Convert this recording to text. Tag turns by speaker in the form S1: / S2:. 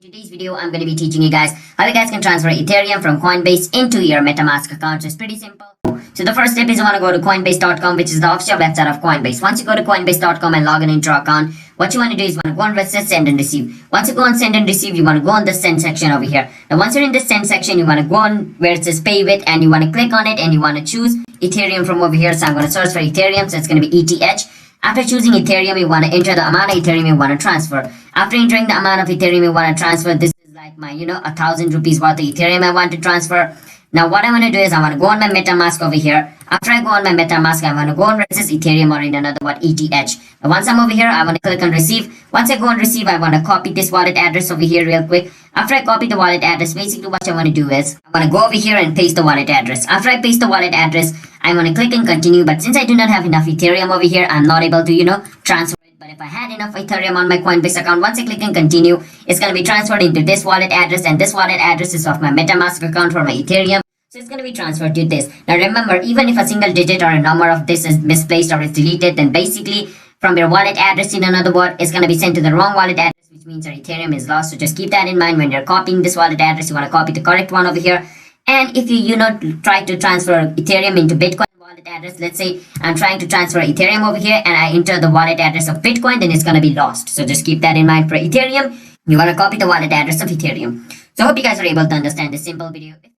S1: Today's video, I'm going to be teaching you guys how you guys can transfer Ethereum from Coinbase into your MetaMask account. So it's pretty simple. So the first step is you want to go to Coinbase.com, which is the official website of Coinbase. Once you go to Coinbase.com and log in into your account, what you want to do is you want to go on where it says send and receive. Once you go on send and receive, you want to go on the send section over here. Now once you're in the send section, you want to go on where it says pay with and you want to click on it and you want to choose Ethereum from over here. So I'm going to search for Ethereum. So it's going to be ETH. After choosing Ethereum, you want to enter the amount of Ethereum you want to transfer. After entering the amount of Ethereum you want to transfer, this is like my, 1,000 rupees worth of Ethereum I want to transfer. Now what I want to do is I want to go on my MetaMask over here. After I go on my MetaMask, I want to go on where it says Ethereum or in another word ETH. Now once I'm over here, I want to click on receive. Once I go on receive, I want to copy this wallet address over here real quick. After I copy the wallet address, basically what I want to do is I want to go over here and paste the wallet address. After I paste the wallet address, I want to click and continue. But since I do not have enough Ethereum over here, I'm not able to, transfer it. But if I had enough Ethereum on my Coinbase account, once I click and continue, it's going to be transferred into this wallet address. And this wallet address is of my MetaMask account for my Ethereum. So it's going to be transferred to this. Now remember, even if a single digit or a number of this is misplaced or is deleted, then basically from your wallet address in another word, it's going to be sent to the wrong wallet address, which means your Ethereum is lost. So just keep that in mind when you're copying this wallet address. You want to copy the correct one over here. And if you, try to transfer Ethereum into Bitcoin wallet address, let's say I'm trying to transfer Ethereum over here and I enter the wallet address of Bitcoin, then it's going to be lost. So just keep that in mind for Ethereum. You want to copy the wallet address of Ethereum. So I hope you guys are able to understand this simple video.